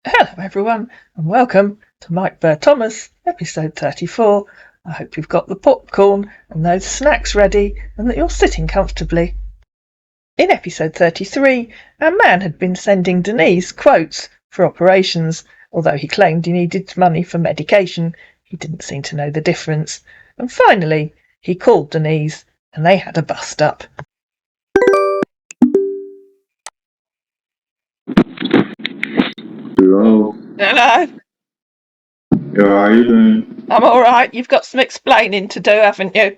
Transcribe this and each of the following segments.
Hello everyone and welcome to Mike Burr Thomas, episode 34. I hope you've got the popcorn and those snacks ready and that you're sitting comfortably. In episode 33, our man had been sending Denise quotes for operations. Although he claimed he needed money for medication, he didn't seem to know the difference. And finally, he called Denise and they had a bust up. Hello. Hello, Yeah, how are you doing? I'm alright. You've got some explaining to do, haven't you?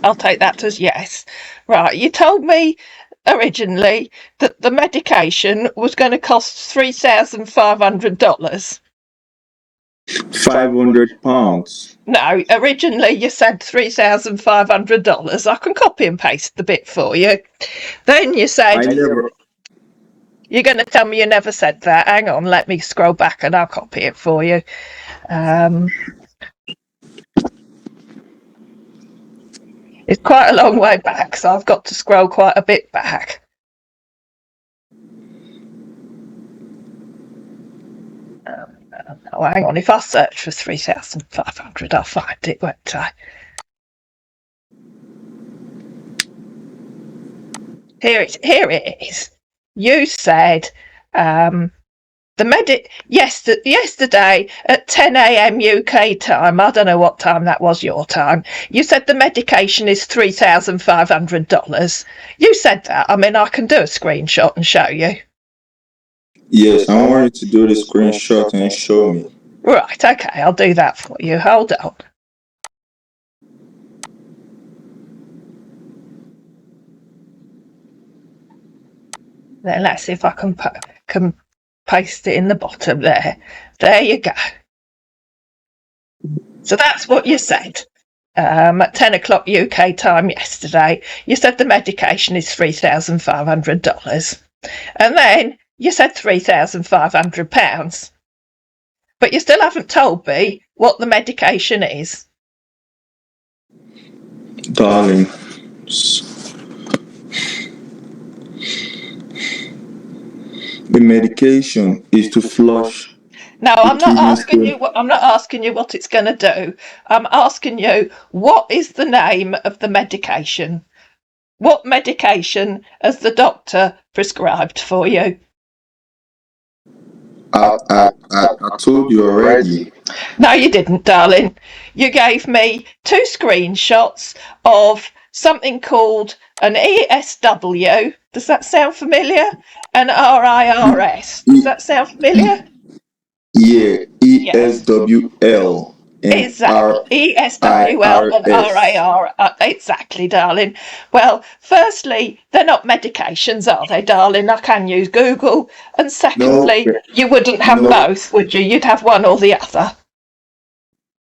I'll take that as yes. Right, you told me originally that the medication was going to cost $3,500. £500. No, originally you said $3,500. I can copy and paste the bit for you. Then you said I never. you're going to tell me you never said that. Hang on, let me scroll back and I'll copy it for you. It's quite a long way back, so I've got to scroll quite a bit back. Oh, hang on, if I search for 3,500, I'll find it, won't I? Here it is. You said yesterday at 10 a.m. UK time, I don't know what time that was your time, you said the medication is $3,500. You said that. I mean, I can do a screenshot and show you. Yes, I want you to do the screenshot and show me. Right, okay, I'll do that for you. Hold on. Then let's see if I can paste it in the bottom there. There you go. So that's what you said at 10 o'clock UK time yesterday. You said the medication is $3,500. And then you said £3,500. But you still haven't told me what the medication is. Darling. The medication is to flush. No, I'm not asking you what it's going to do. I'm asking you, what is the name of the medication? What medication has the doctor prescribed for you? I told you already. No, you didn't, darling. You gave me 2 screenshots of something called an ESW. Does that sound familiar? An RIRS. Does that sound familiar? Yeah, ESWL and Exactly. ESWL and RAR. Exactly, darling. Well, firstly, they're not medications, are they, darling? I can use Google. And secondly, you wouldn't have both, would you? You'd have one or the other.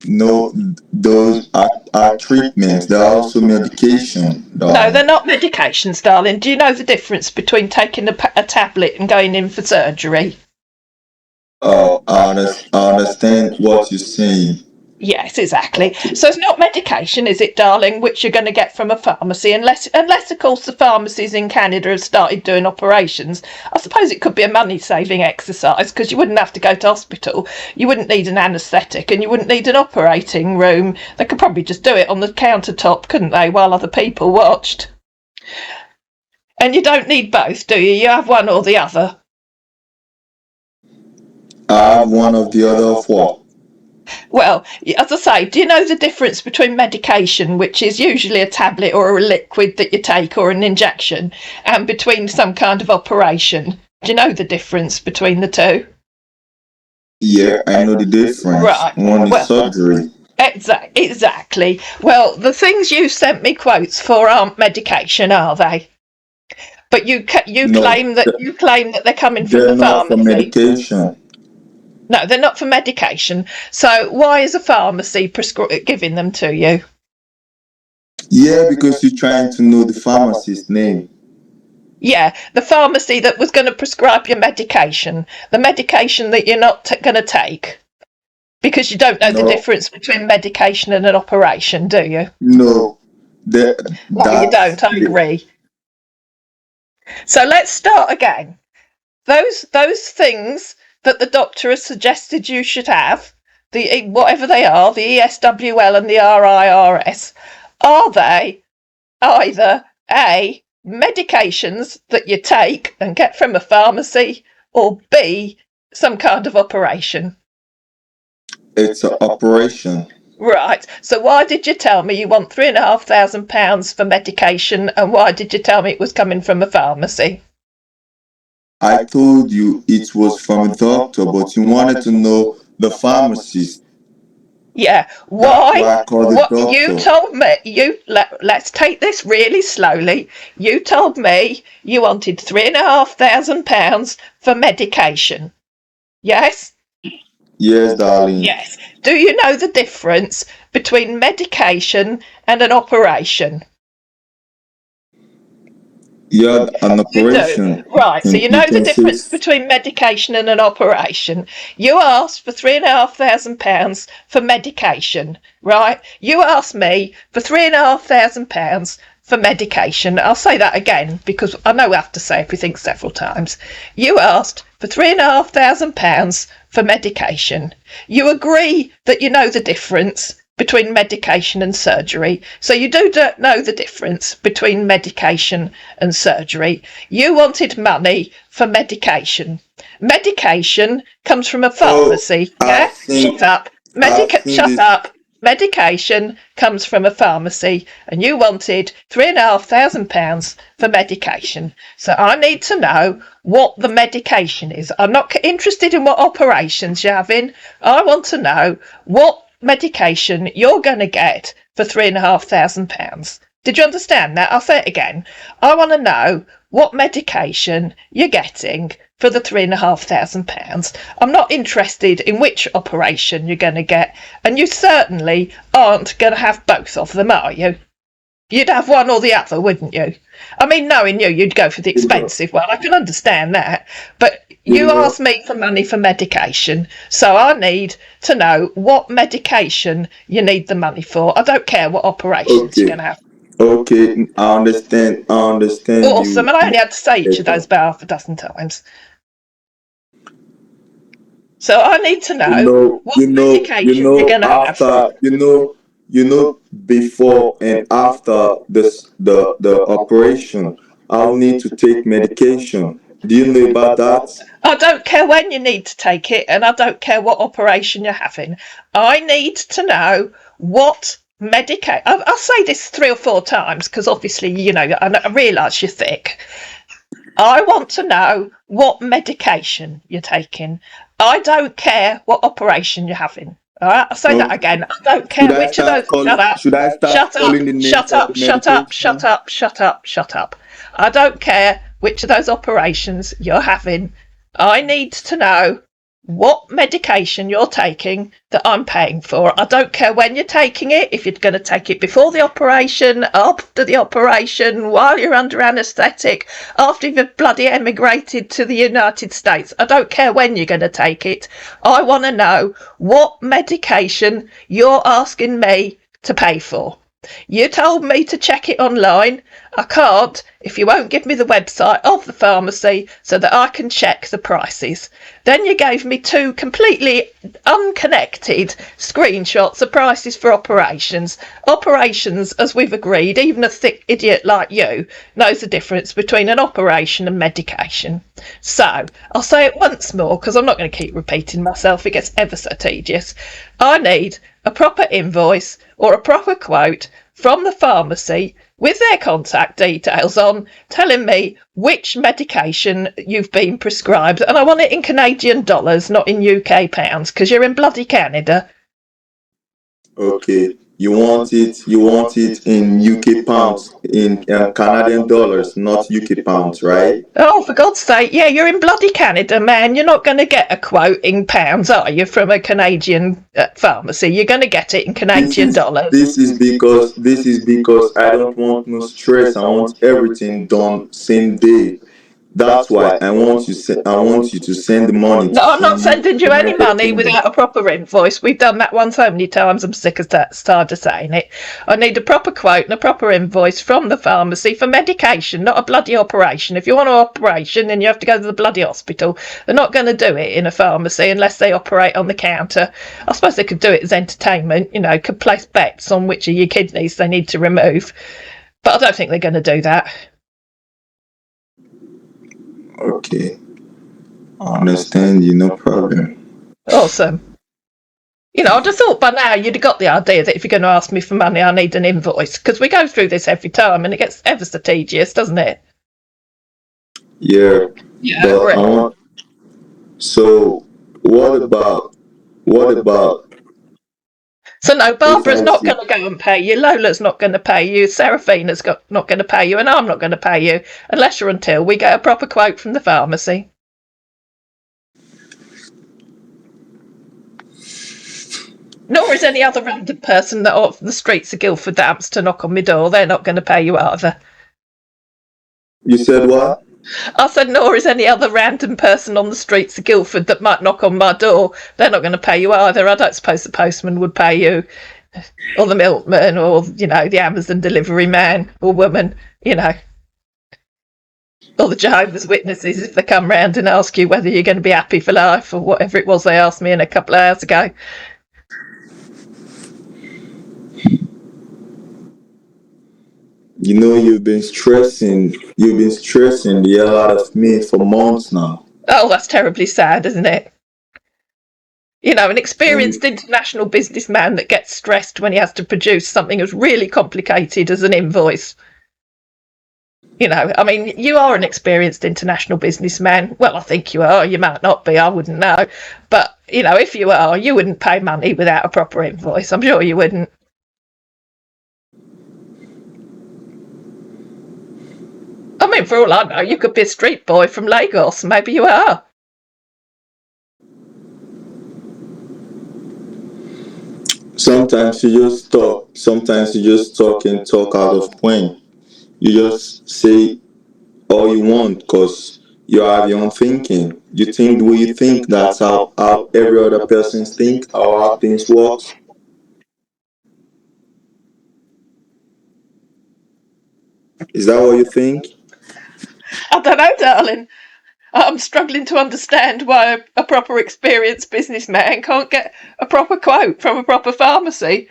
No, those are treatments. They're also medication, darling. No, they're not medications, darling. Do you know the difference between taking a tablet and going in for surgery? I understand what you're saying. Yes, exactly. So it's not medication, is it, darling, which you're going to get from a pharmacy, unless, of course, the pharmacies in Canada have started doing operations. I suppose it could be a money-saving exercise because you wouldn't have to go to hospital. You wouldn't need an anaesthetic and you wouldn't need an operating room. They could probably just do it on the countertop, couldn't they, while other people watched? And you don't need both, do you? You have one or the other. I have one of the other of what? Well, as I say, do you know the difference between medication, which is usually a tablet or a liquid that you take or an injection, and between some kind of operation? Do you know the difference between the two? Yeah, I know the difference. Right. One is surgery. Exactly. Well, the things you sent me quotes for aren't medication, are they? But you claim that they're coming from the pharmacy. They're not for medication. No, they're not for medication. So why is a pharmacy giving them to you? Yeah, because you're trying to know the pharmacist's name. Yeah, the pharmacy that was going to prescribe your medication. The medication that you're not going to take. Because you don't know the difference between medication and an operation, do you? No. You don't, I agree. So let's start again. Those things that the doctor has suggested you should have, the whatever they are, the ESWL and the RIRS, are they either A, medications that you take and get from a pharmacy, or B, some kind of operation? It's an operation. Right. So why did you tell me you want £3,500 for medication, and why did you tell me it was coming from a pharmacy? I told you it was from a doctor, but you wanted to know the pharmacist. Yeah. That's Why? why I called the What you doctor. told me? Let's take this really slowly. You told me you wanted £3,500 for medication. Yes. Yes, darling. Yes. Do you know the difference between medication and an operation? You had an You do. operation Right, so in you know the difference intensive. between medication and an operation. You asked for £3,500 for medication, right? You asked me for £3,500 for medication. I'll say that again because I know I have to say everything several times. You asked for £3,500 for medication. You agree that you know the difference between medication and surgery. So you do know the difference between medication and surgery. You wanted money for medication. Medication comes from a pharmacy. Yeah? Shut up. Shut This. up. Medication comes from a pharmacy, and you wanted £3,500 for medication. So I need to know what the medication is. I'm not interested in what operations you're having. I want to know what medication you're going to get for £3,500. Did you understand that? I'll say it again. I want to know what medication you're getting for the £3,500. I'm not interested in which operation you're going to get, and you certainly aren't going to have both of them, are you? You'd have one or the other, wouldn't you? I mean, knowing you, you'd go for the expensive one. I can understand that. But you asked me for money for medication, so I need to know what medication you need the money for. I don't care what operations you're going to have. Okay, I understand. I understand Awesome, you. and I only had to say each of those about half a dozen times. So I need to know what medication you're going to have. Before and after the operation, I'll need to take medication. Do you know about that? I don't care when you need to take it, and I don't care what operation you're having. I need to know what medication. I'll say this 3 or 4 times because obviously, you know, I realise you're thick. I want to know what medication you're taking. I don't care what operation you're having. All right, I'll say that again. I don't care which of those. Shut up. Should I start Shut up. calling the names Shut of up. the Shut up. medication? Shut up. Shut up. Shut up. I don't care which of those operations you're having. I need to know what medication you're taking that I'm paying for. I don't care when you're taking it, if you're going to take it before the operation, after the operation, while you're under anaesthetic, after you've bloody emigrated to the United States. I don't care when you're going to take it. I want to know what medication you're asking me to pay for. You told me to check it online. I can't if you won't give me the website of the pharmacy so that I can check the prices. Then you gave me 2 completely unconnected screenshots of prices for operations. Operations, as we've agreed, even a thick idiot like you knows the difference between an operation and medication. So, I'll say it once more because I'm not going to keep repeating myself. It gets ever so tedious. I need a proper invoice or a proper quote from the pharmacy with their contact details on, telling me which medication you've been prescribed. And I want it in Canadian dollars, not in UK pounds, because you're in bloody Canada. Okay, you want it in UK pounds, in Canadian dollars, not UK pounds, right? Oh, for God's sake, yeah, you're in bloody Canada, man. You're not going to get a quote in pounds, are you, from a Canadian pharmacy? You're going to get it in Canadian dollars. This is because I don't want no stress. I want everything done same day. That's why I want you to send the money No, to I'm not some sending you any United money Kingdom. without a proper invoice. We've done that one so many times, I'm sick of tired of saying it. I need a proper quote and a proper invoice from the pharmacy for medication, not a bloody operation. If you want an operation, then you have to go to the bloody hospital. They're not going to do it in a pharmacy unless they operate on the counter. I suppose they could do it as entertainment, could place bets on which of your kidneys they need to remove. But I don't think they're going to do that. Okay, I understand you, no problem. Awesome. I'd have thought by now you'd have got the idea that if you're going to ask me for money, I need an invoice, because we go through this every time and it gets ever so tedious, doesn't it? Yeah, but I want. So, what about So no, if Barbara's I not see? going to go and pay you, Lola's not going to pay you, Seraphina's not going to pay you, and I'm not going to pay you, unless or until we get a proper quote from the pharmacy. Nor is any other random person that off the streets of Guildford that happens to knock on my door. They're not going to pay you either. You said what? I said, nor is any other random person on the streets of Guildford that might knock on my door. They're not going to pay you either. I don't suppose the postman would pay you, or the milkman, or, the Amazon delivery man or woman, or the Jehovah's Witnesses if they come round and ask you whether you're going to be happy for life or whatever it was they asked me a couple of hours ago. You've been stressing the hell out of me for months now. Oh, that's terribly sad, isn't it? An And experienced international businessman that gets stressed when he has to produce something as really complicated as an invoice. You are an experienced international businessman. Well, I think you are. You might not be. I wouldn't know. But, if you are, you wouldn't pay money without a proper invoice. I'm sure you wouldn't. I mean, for all I know, you could be a street boy from Lagos. Maybe you are. sometimes you just talk. Sometimes you just talk and talk out of point. You just say all you want because you have your own thinking. You think the way you think, that's how every other person's think, how things works. Is that what you think? I don't know, darling. I'm struggling to understand why a proper experienced businessman can't get a proper quote from a proper pharmacy.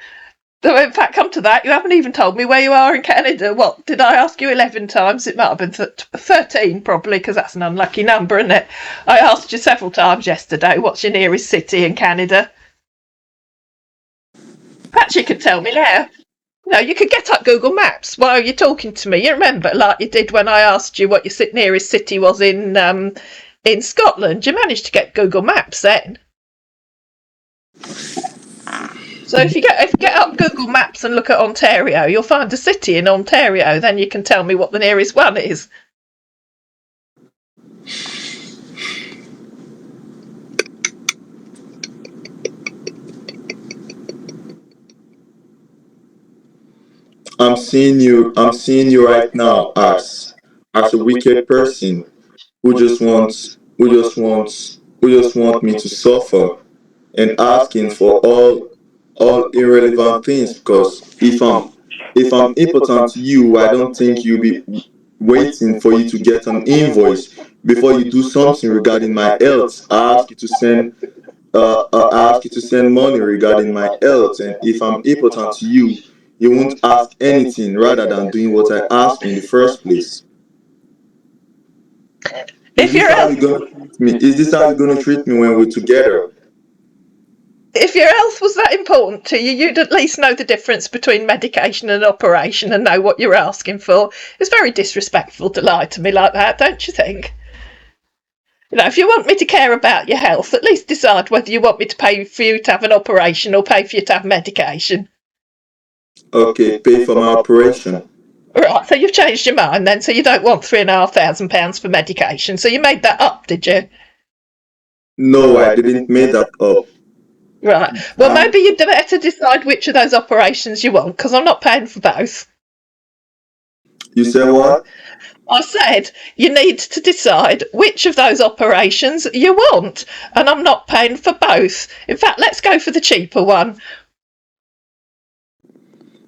Though, in fact, come to that, you haven't even told me where you are in Canada. What, did I ask you 11 times? It might have been 13, probably, because that's an unlucky number, isn't it? I asked you several times yesterday, what's your nearest city in Canada? Perhaps you could tell me now. No, you could get up Google Maps while you're talking to me. You remember, like you did when I asked you what your nearest city was in Scotland. You managed to get Google Maps then. So if you get up Google Maps and look at Ontario, you'll find a city in Ontario. Then you can tell me what the nearest one is. I'm seeing you right now as a wicked person who just want me to suffer and asking for all irrelevant things because if I'm important to you, I don't think you'll be waiting for you to get an invoice before you do something regarding my health. I ask you to send money regarding my health, and if I'm important to you, you won't ask anything rather than doing what I asked you in the first place. Is If this your how health, you're gonna treat me? Is this how you're gonna treat me when we're together? if your health was that important to you, you'd at least know the difference between medication and operation and know what you're asking for. It's very disrespectful to lie to me like that, don't you think? If you want me to care about your health, at least decide whether you want me to pay for you to have an operation or pay for you to have medication. Okay, pay for my operation. Right, so you've changed your mind then, so you don't want £3,500 for medication. So you made that up, did you? No, I didn't make that up. Right. Well, maybe you'd better decide which of those operations you want, because I'm not paying for both. You said what? I said you need to decide which of those operations you want, and I'm not paying for both. In fact, let's go for the cheaper one.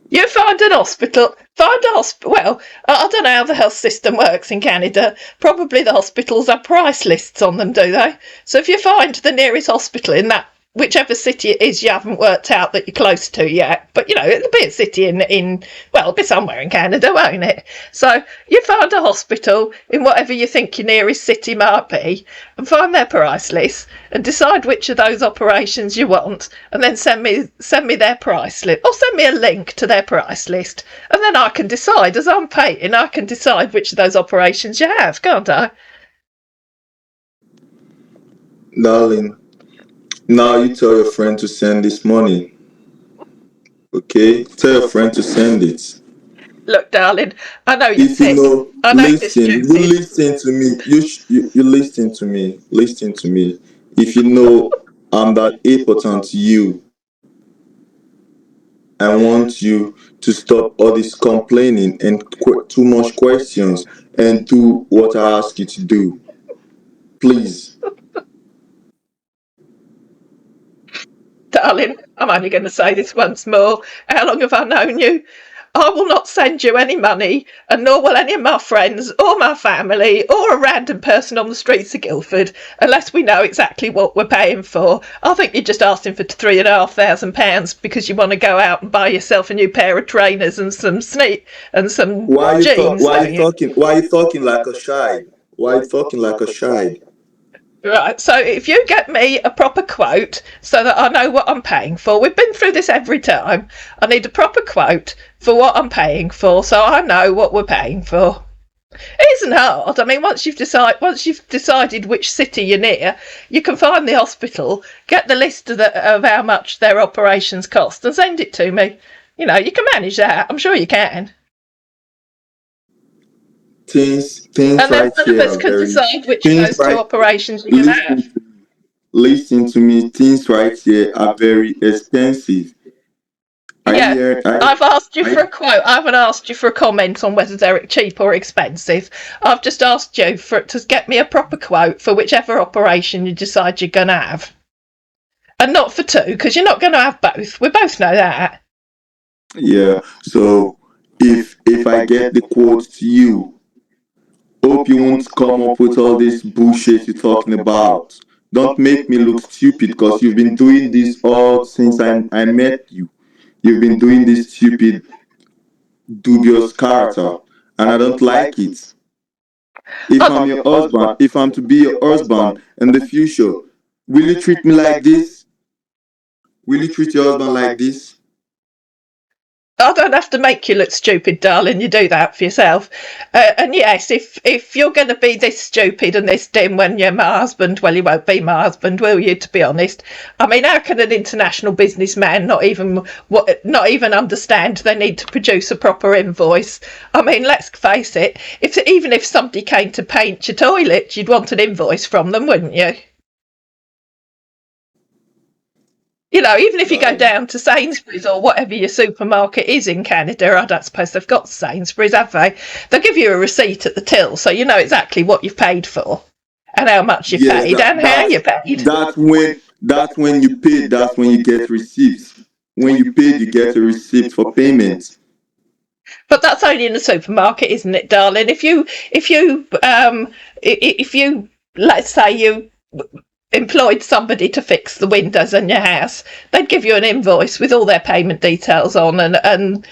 You find an hospital. Find a hospital. Well, I don't know how the health system works in Canada. Probably the hospitals have price lists on them, do they? So if you find the nearest hospital in that whichever city it is you haven't worked out that you're close to yet, but it'll be a city in well, it'll be somewhere in Canada, won't it? So you find a hospital in whatever you think your nearest city might be, and find their price list, and decide which of those operations you want, and then send me their price list, or send me a link to their price list, and then I can decide, as I'm paying, I can decide which of those operations you have, can't I? Darling, now you tell your friend to send this money. Okay? Tell your friend to send it. Look, darling, I know you're If you sick. know, I know you're listen. You stupid. listen to me. You listen to me. Listen to me. If you know I'm that important to you, I want you to stop all this complaining and too much questions and do what I ask you to do. Please. Darling, I'm only going to say this once more. How long have I known you? I will not send you any money, and nor will any of my friends or my family or a random person on the streets of Guildford, unless we know exactly what we're paying for. I think you're just asking for £3,500 because you want to go out and buy yourself a new pair of trainers and some jeans, don't you? Why are you talking like a child? Why are you talking like a child? Right, so if you get me a proper quote so that I know what I'm paying for, we've been through this every time. I need a proper quote for what I'm paying for so I know what we're paying for. It isn't hard. I mean, once you've decided which city you're near, you can find the hospital, get the list of how much their operations cost, and send it to me. You can manage that. I'm sure you can. Things And then right one of here us are can very decide which of things those two right. operations you're going to Listen, have. listen to me. Things right here are very expensive. Are you Yeah, hearing? I've asked you Are for a quote. I haven't asked you for a comment on whether they're cheap or expensive. I've just asked you to get me a proper quote for whichever operation you decide you're going to have. And not for two, because you're not going to have both. We both know that. Yeah. So if I get the quote to you, hope you won't come up with all this bullshit you're talking about. Don't make me look stupid because you've been doing this all since I met you. You've been doing this stupid, dubious character, and I don't like it. If I'm your husband, if I'm to be your husband in the future, will you treat me like this? Will you treat your husband like this? I don't have to make you look stupid, darling. You do that for yourself. And yes, if you're going to be this stupid and this dim when you're my husband, well, you won't be my husband, will you? To be honest, I mean, how can an international businessman not even understand they need to produce a proper invoice? I mean, let's face it. Even if somebody came to paint your toilet, you'd want an invoice from them, wouldn't you? Even if you go Darling. down to Sainsbury's or whatever your supermarket is in Canada, I don't suppose they've got Sainsbury's, have they? They'll give you a receipt at the till so you know exactly what you've paid for and how much you've Yes, paid and how you paid. that's when you pay, that's when you get receipts. When you paid, you get a receipt for payment. But that's only in the supermarket, isn't it, darling? If you let's say you employed somebody to fix the windows in your house, they'd give you an invoice with all their payment details on, and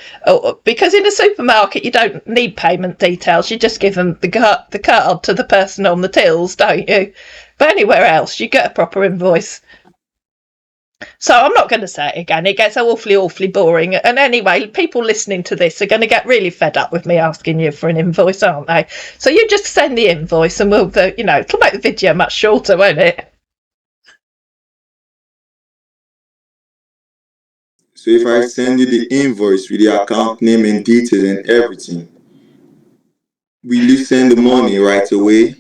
because in a supermarket you don't need payment details, you just give them the card to the person on the tills, don't you? But anywhere else you get a proper invoice. So I'm not going to say it again. It gets awfully boring. And anyway, people listening to this are going to get really fed up with me asking you for an invoice, aren't they? So you just send the invoice and it'll make the video much shorter, won't it? So if I send you the invoice with the account name and details and everything, will you send the money right away?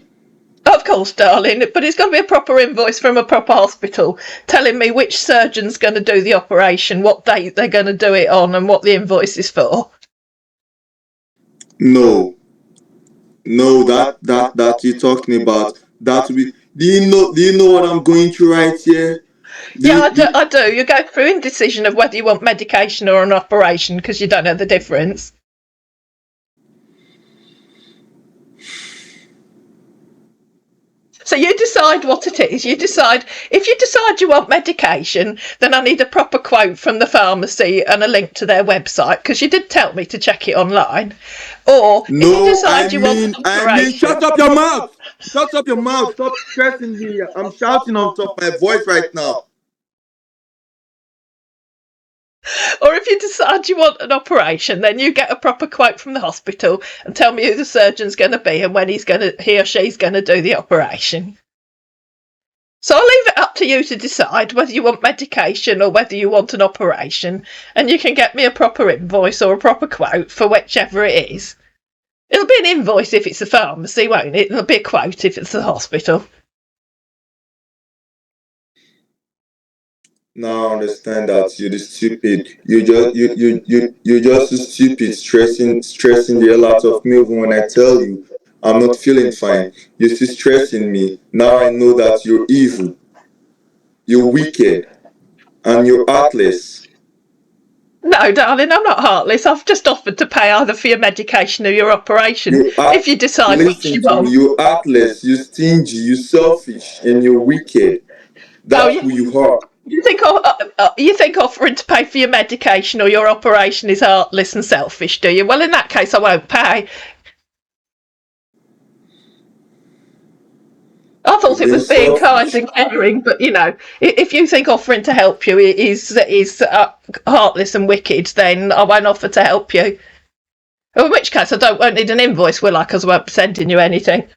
Of course, darling, but it's got to be a proper invoice from a proper hospital telling me which surgeon's going to do the operation, what date they're going to do it on, and what the invoice is for. No. No, that you're talking about. That will be. Do you know what I'm going through right here? Do Yeah, you, do I do. You go through indecision of whether you want medication or an operation because you don't know the difference. So you decide what it is. You decide if you decide you want medication, then I need a proper quote from the pharmacy and a link to their website because you did tell me to check it online. Or if you No, decide you want an shut operation, up your mouth. Shut up your mouth. Stop stressing me. I'm shouting on top of my voice right now. or if you decide you want an operation, then you get a proper quote from the hospital and tell me who the surgeon's going to be and when he or she's going to do the operation. So I'll leave it up to you to decide whether you want medication or whether you want an operation, and you can get me a proper invoice or a proper quote for whichever it is. It'll be an invoice if it's a pharmacy, won't it? It'll be a quote if it's the hospital. Now I understand that you're the stupid. You're just so stupid, stressing the hell out of me even when I tell you I'm not feeling fine. You're still stressing me. Now I know that you're evil, you're wicked, and you're heartless. No, darling, I'm not heartless. I've just offered to pay either for your medication or your operation You if act you decide which Listen you to me, want. you're heartless, you're stingy, you're selfish, and you're wicked. Oh, That's who you are. you think offering to pay for your medication or your operation is heartless and selfish, do you? Well, in that case, I won't pay. I thought You're it being was being kind selfish. and caring, but if you think offering to help you is heartless and wicked, then I won't offer to help you. In which case, won't need an invoice, will I? Because I won't be sending you anything.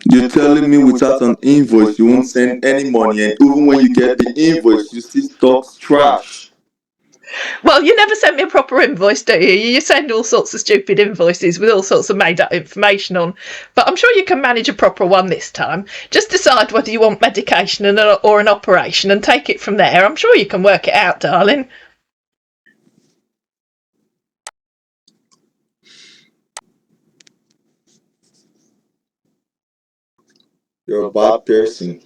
You're telling me without an invoice you won't send any money, and even when you get the invoice, you still talk trash. Well, you never send me a proper invoice, do you? You send all sorts of stupid invoices with all sorts of made up information on. But I'm sure you can manage a proper one this time. Just decide whether you want medication or an operation and take it from there. I'm sure you can work it out, darling. You're a bad person.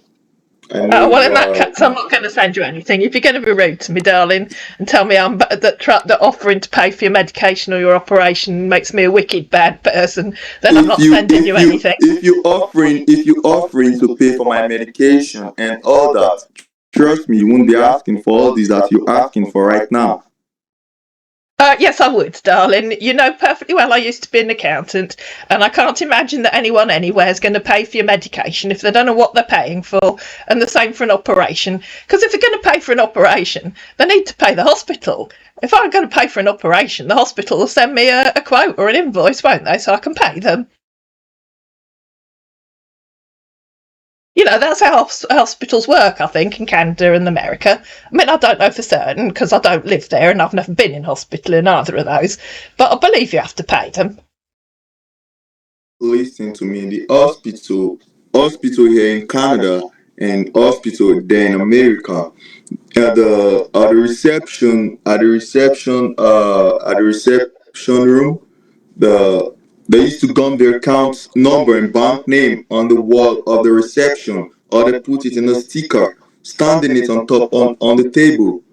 I know Well, you in that are right case, I'm now. not going to send you anything. If you're going to be rude to me, darling, and tell me that offering to pay for your medication or your operation makes me a wicked bad person, then I'm not sending you anything. If you offering to pay for my medication and all that, trust me, you won't be asking for all these that you're asking for right now. Yes, I would, darling. You know perfectly well I used to be an accountant, and I can't imagine that anyone anywhere is going to pay for your medication if they don't know what they're paying for, and the same for an operation. Because if they're going to pay for an operation, they need to pay the hospital. If I'm going to pay for an operation, the hospital will send me a quote or an invoice, won't they, so I can pay them. That's how hospitals work, I think, in Canada and America. I mean, I don't know for certain because I don't live there and I've never been in hospital in either of those, but I believe you have to pay them. Listen to me. The hospital here in Canada and hospital there in America, at the reception room, the they used to gum their account number and bank name on the wall of the reception, or they put it in a sticker, standing it on top on the table.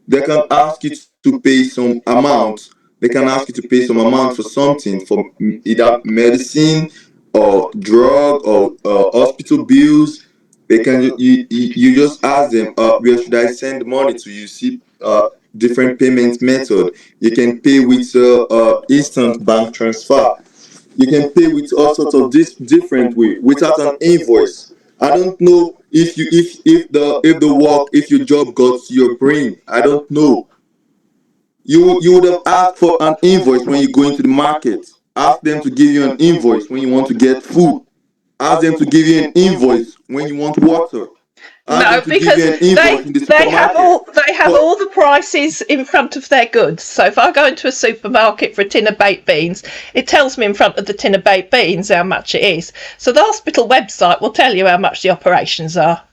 They can ask you to pay some amount. They can ask you to pay some amount for something, for either medicine or drug or hospital bills. They can you just ask them, where should I send the money to? You see, different payment method. You can pay with instant bank transfer. You can pay with all sorts of this different way without an invoice. I don't know if the work, if your job got to your brain. I don't know. You would have asked for an invoice when you go into the market. Ask them to give you an invoice when you want to get food. Ask them to give you an invoice when you want water. Ask them No, to give you because an invoice in the they have supermarket. But all the prices in front of their goods. So if I go into a supermarket for a tin of baked beans, it tells me in front of the tin of baked beans how much it is. So the hospital website will tell you how much the operations are.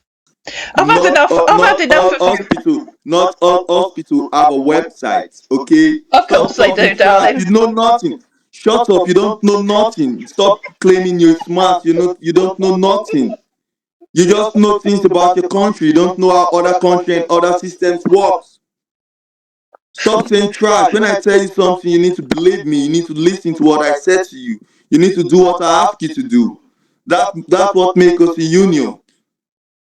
I've had enough. I've had enough of you. not all hospital have a website. Okay, Of stop course they talking do, trash. darling. You know nothing. Shut up, you don't know nothing. Stop claiming you're smart. You don't know nothing. You just know things about your country. You don't know how other country and other systems works. Stop saying trash. When I tell you something, you need to believe me. You need to listen to what I said to you. You need to do what I ask you to do. That's what makes us a union.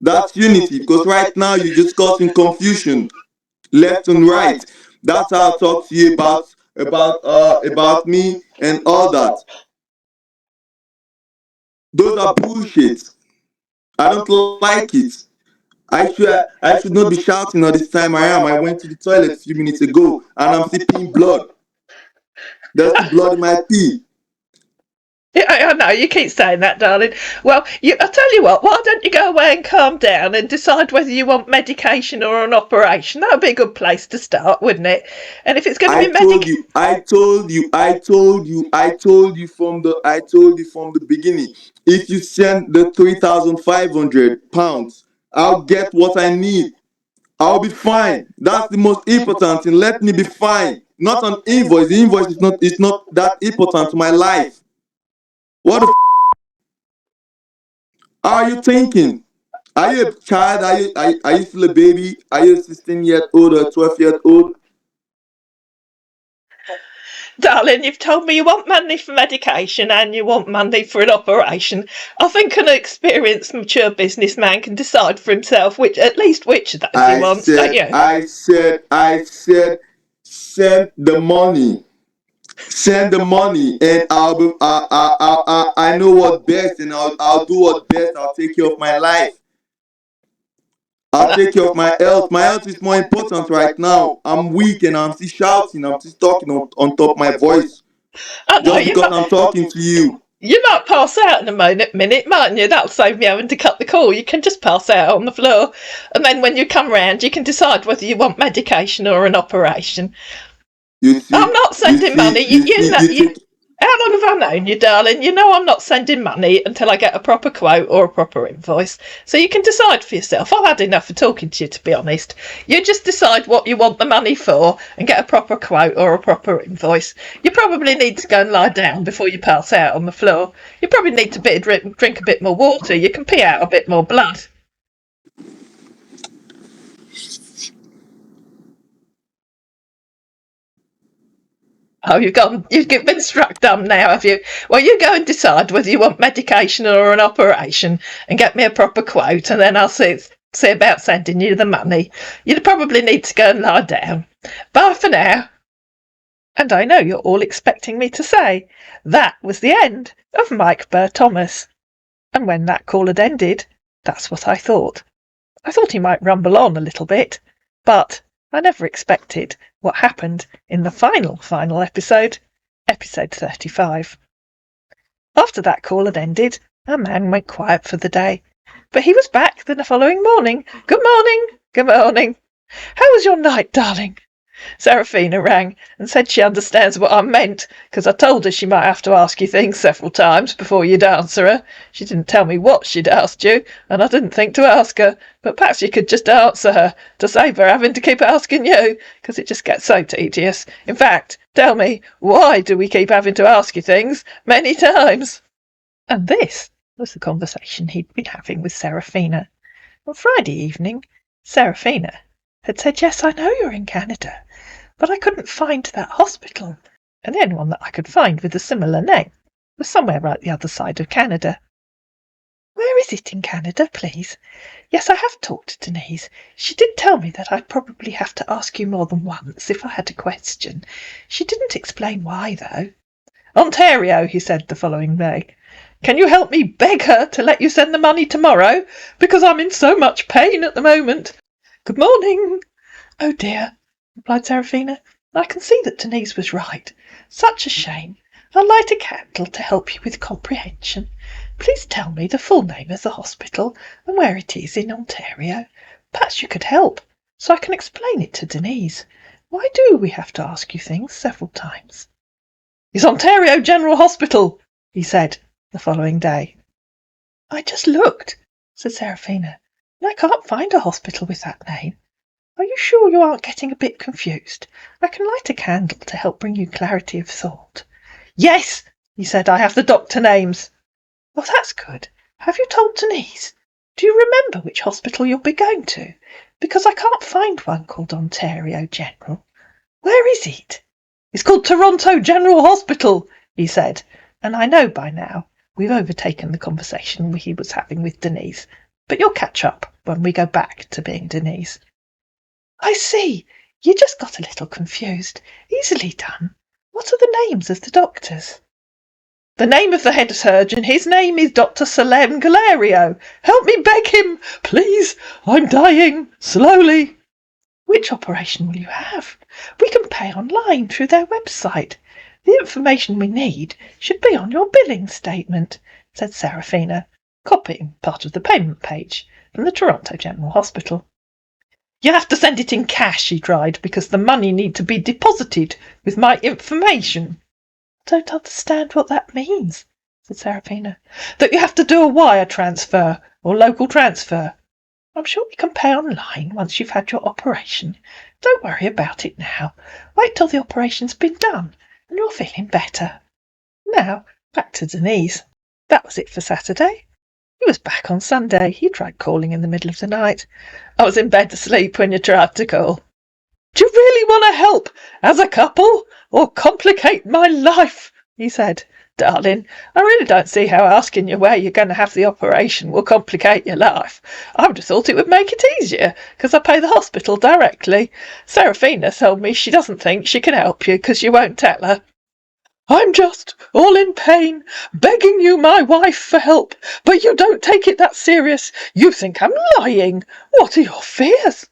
That's unity. Because right now you're just causing confusion, left and right. That's how I talk to you about me and all that. Those are bullshit. I don't like it. I should not be shouting all this time. I went to the toilet a few minutes ago and I'm still peeing blood. There's still blood in my pee. Yeah, I know, you keep saying that, darling. Well, I'll tell you what, why don't you go away and calm down and decide whether you want medication or an operation? That would be a good place to start, wouldn't it? And if it's going to be medication... I told you from the beginning. If you send the 3,500 pounds, I'll get what I need. I'll be fine. That's the most important thing. Let me be fine. Not an invoice. The invoice is not that important to my life. What the are you thinking? Are you a child? Are you still a baby? Are you a 16-year-old or a 12-year-old? Darling, you've told me you want money for medication and you want money for an operation. I think an experienced, mature businessman can decide for himself at least which of those he wants, don't you? I said, send the money. Send the money, and I know what best, and I'll do what best. I'll take care of my life. I'll take care of my health. My health is more important right now. I'm weak and I'm still shouting. I'm still talking on top of my voice. I know, Just because I'm talking to you. You might pass out in a minute, mightn't you? That'll save me having to cut the call. You can just pass out on the floor. And then when you come round, you can decide whether you want medication or an operation. I'm not sending money. How long have I known you, darling? You know I'm not sending money until I get a proper quote or a proper invoice. So you can decide for yourself. I've had enough of talking to you, to be honest. You just decide what you want the money for and get a proper quote or a proper invoice. You probably need to go and lie down before you pass out on the floor. You probably need to drink a bit more water. You can pee out a bit more blood. Oh, you've been struck dumb now, have you? Well, you go and decide whether you want medication or an operation and get me a proper quote, and then I'll see about sending you the money. You'd probably need to go and lie down. Bye for now. And I know you're all expecting me to say that was the end of Mike Burr Thomas. And when that call had ended, that's what I thought. I thought he might rumble on a little bit, but I never expected what happened in the final episode, episode 35. After that call had ended, our man went quiet for the day, but he was back the following morning. Good morning, good morning. How was your night, darling? Seraphina rang and said she understands what I meant, because I told her she might have to ask you things several times before you'd answer her. She didn't tell me what she'd asked you, and I didn't think to ask her, but perhaps you could just answer her to save her having to keep asking you, because it just gets so tedious. In fact, tell me, why do we keep having to ask you things many times? And this was the conversation he'd been having with Seraphina. On Friday evening, Seraphina had said, "Yes, I know you're in Canada, but I couldn't find that hospital, and the only one that I could find with a similar name was somewhere right the other side of Canada." "Where is it in Canada, please?" "Yes, I have talked to Denise. She did tell me that I'd probably have to ask you more than once if I had a question. She didn't explain why, though." "Ontario," he said the following day. "Can you help me beg her to let you send the money tomorrow? Because I'm in so much pain at the moment." "Good morning." "Oh dear," replied Seraphina. "I can see that Denise was right. Such a shame. I'll light a candle to help you with comprehension. Please tell me the full name of the hospital and where it is in Ontario. Perhaps you could help, so I can explain it to Denise. Why do we have to ask you things several times?" "It's Ontario General Hospital," he said the following day. "I just looked," said Seraphina, "and I can't find a hospital with that name. Are you sure you aren't getting a bit confused? I can light a candle to help bring you clarity of thought. Yes, he said, I have the doctor names. Well, that's good. Have you told Denise? Do you remember which hospital you'll be going to? Because I can't find one called Ontario General. Where is it? It's called Toronto General Hospital, he said, and I know by now we've overtaken the conversation he was having with Denise, but you'll catch up when we go back to being Denise. I see. You just got a little confused. Easily done. What are the names of the doctors? The name of the head surgeon, his name is Dr. Salem Galerio. Help me beg him, please. I'm dying, slowly. Which operation will you have? We can pay online through their website. The information we need should be on your billing statement, said Seraphina, copying part of the payment page from the Toronto General Hospital. You have to send it in cash, he cried, because the money need to be deposited with my information. I don't understand what that means, said Seraphina. That you have to do a wire transfer or local transfer. I'm sure we can pay online once you've had your operation. Don't worry about it now. Wait till the operation's been done and you're feeling better. Now, back to Denise. That was it for Saturday. He was back on Sunday. He tried calling in the middle of the night. I was in bed asleep when you tried to call. Do you really want to help as a couple or complicate my life? He said. Darling, I really don't see how asking you where you're going to have the operation will complicate your life. I would have thought it would make it easier, because I pay the hospital directly. Seraphina told me she doesn't think she can help you because you won't tell her. I'm just all in pain, begging you, my wife, for help, but you don't take it that serious. You think I'm lying. What are your fears?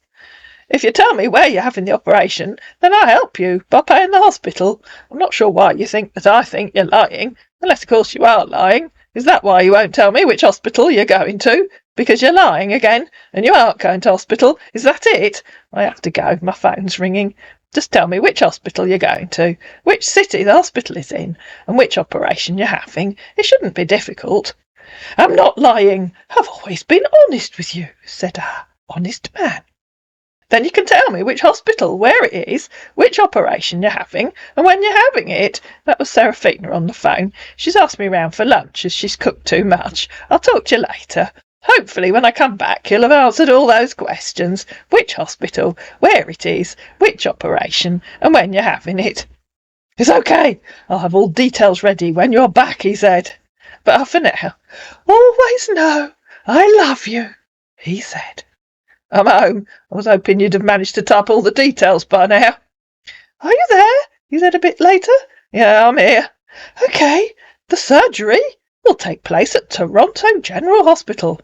If you tell me where you're having the operation, then I'll help you by paying the hospital. I'm not sure why you think that I think you're lying, unless of course you are lying. Is that why you won't tell me which hospital you're going to? Because you're lying again, and you aren't going to hospital. Is that it? I have to go. My phone's ringing. Just tell me which hospital you're going to, which city the hospital is in, and which operation you're having. It shouldn't be difficult. I'm not lying. I've always been honest with you, said our honest man. Then you can tell me which hospital, where it is, which operation you're having, and when you're having it. That was Seraphina on the phone. She's asked me round for lunch as she's cooked too much. I'll talk to you later. Hopefully when I come back you'll have answered all those questions. Which hospital, where it is, which operation, and when you're having it. It's okay. I'll have all details ready when you're back, he said. But for now, always know I love you, he said. I'm home. I was hoping you'd have managed to type all the details by now. Are you there? He said a bit later. Yeah, I'm here. Okay, the surgery will take place at Toronto General Hospital.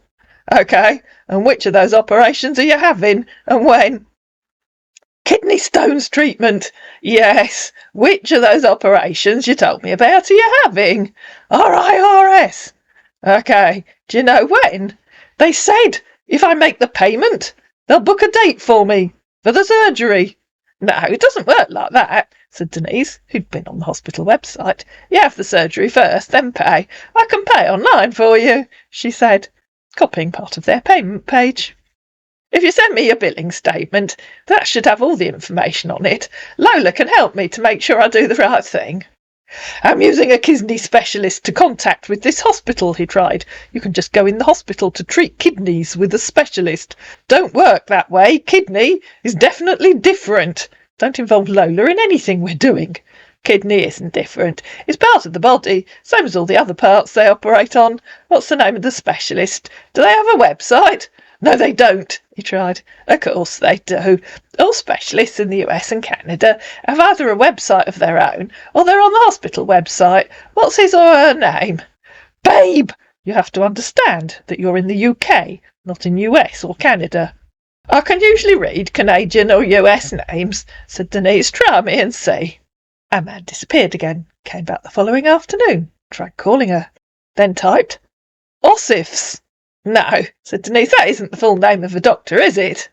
Okay, and which of those operations are you having, and when? Kidney stones treatment. Yes, which of those operations you told me about are you having? RIRS. Okay, do you know when? They said if I make the payment, they'll book a date for me for the surgery. No, it doesn't work like that, said Denise, who'd been on the hospital website. You have the surgery first, then pay. I can pay online for you, she said, copying part of their payment page. If you send me your billing statement, that should have all the information on it. Lola can help me to make sure I do the right thing. I'm using a kidney specialist to contact with this hospital, he tried. You can just go in the hospital to treat kidneys with a specialist. Don't work that way. Kidney is definitely different. Don't involve Lola in anything we're doing. Kidney isn't different. It's part of the body, same as all the other parts they operate on. What's the name of the specialist? Do they have a website? No, they don't, he tried. Of course they do. All specialists in the US and Canada have either a website of their own or they're on the hospital website. What's his or her name? Babe! You have to understand that you're in the UK, not in US or Canada. I can usually read Canadian or US names, said Denise. Try me and see. Our man disappeared again, came back the following afternoon, tried calling her, then typed, Ossifs. No, said Denise, that isn't the full name of a doctor, is it?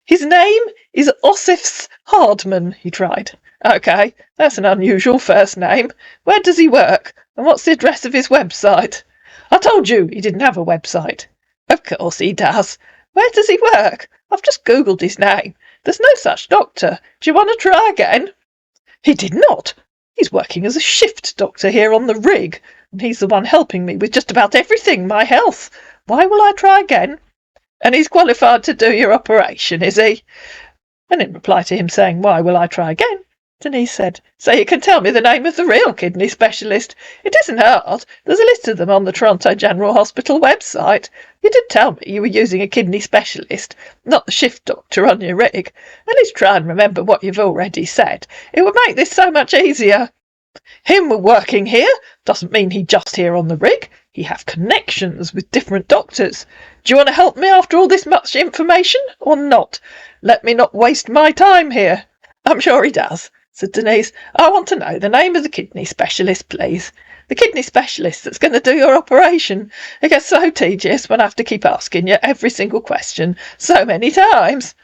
His name is Ossifs Hardman, he tried. OK, that's an unusual first name. Where does he work? And what's the address of his website? I told you he didn't have a website. Of course he does. Where does he work? I've just Googled his name. There's no such doctor. Do you want to try again? He did not. He's working as a shift doctor here on the rig, and he's the one helping me with just about everything, my health. Why will I try again? And he's qualified to do your operation, is he? And in reply to him saying, why will I try again, Denise said, so you can tell me the name of the real kidney specialist. It isn't hard. There's a list of them on the Toronto General Hospital website. You did tell me you were using a kidney specialist, not the shift doctor on your rig. At least try and remember what you've already said. It would make this so much easier. Him working here doesn't mean he just here on the rig. He have connections with different doctors. Do you want to help me after all this much information, or not? Let me not waste my time here. I'm sure he does, said Denise. I want to know the name of the kidney specialist, please. The kidney specialist that's going to do your operation. It gets so tedious when I have to keep asking you every single question so many times.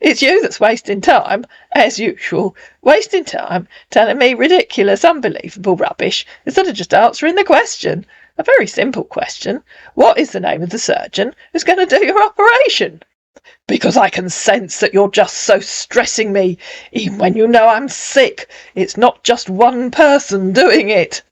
It's you that's wasting time, as usual, wasting time telling me ridiculous, unbelievable rubbish instead of just answering the question. A very simple question. What is the name of the surgeon who's going to do your operation? Because I can sense that you're just so stressing me, even when you know I'm sick. It's not just one person doing it.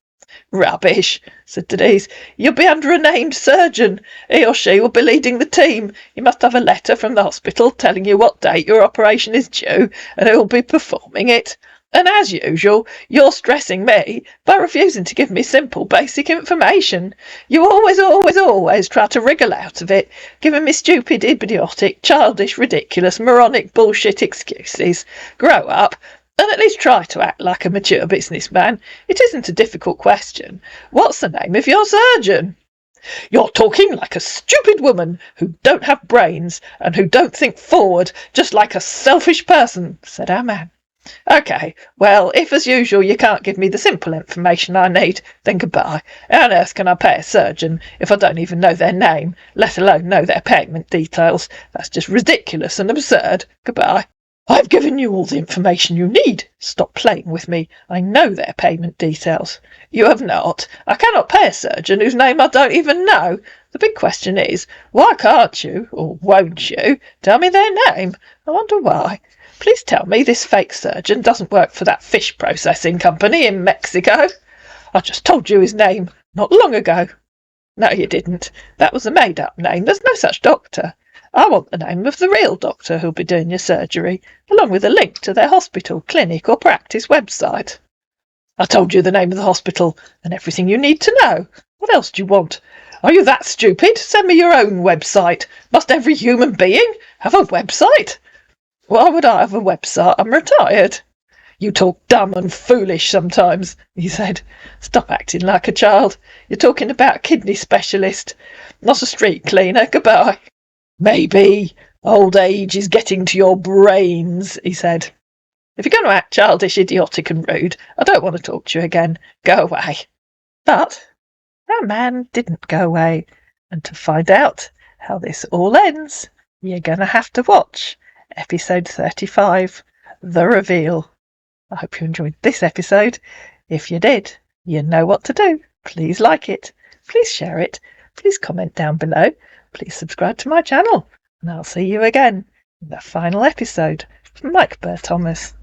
Rubbish, said Denise. You'll be under a named surgeon. He or she will be leading the team. You must have a letter from the hospital telling you what date your operation is due and who will be performing it. And as usual, you're stressing me by refusing to give me simple, basic information. You always try to wriggle out of it, giving me stupid, idiotic, childish, ridiculous, moronic bullshit excuses. Grow up. And at least try to act like a mature businessman. It isn't a difficult question. What's the name of your surgeon? You're talking like a stupid woman who don't have brains and who don't think forward, just like a selfish person, said our man. OK, well, if as usual you can't give me the simple information I need, then goodbye. How on earth can I pay a surgeon if I don't even know their name, let alone know their payment details? That's just ridiculous and absurd. Goodbye. I've given you all the information you need. Stop playing with me. I know their payment details. You have not. I cannot pay a surgeon whose name I don't even know. The big question is, why can't you, or won't you, tell me their name? I wonder why. Please tell me this fake surgeon doesn't work for that fish processing company in Mexico. I just told you his name not long ago. No, you didn't. That was a made-up name. There's no such doctor. I want the name of the real doctor who'll be doing your surgery, along with a link to their hospital, clinic or practice website. I told you the name of the hospital and everything you need to know. What else do you want? Are you that stupid? Send me your own website. Must every human being have a website? Why would I have a website? I'm retired. You talk dumb and foolish sometimes, he said. Stop acting like a child. You're talking about a kidney specialist, not a street cleaner. Goodbye. Maybe old age is getting to your brains, he said. If you're going to act childish, idiotic and rude, I don't want to talk to you again. Go away. But that man didn't go away, and to find out how this all ends, you're going to have to watch episode 35, The Reveal. I hope you enjoyed this episode. If you did, you know what to do. Please like it. Please share it. Please comment down below. Please subscribe to my channel. And I'll see you again in the final episode from Mike Burr Thomas.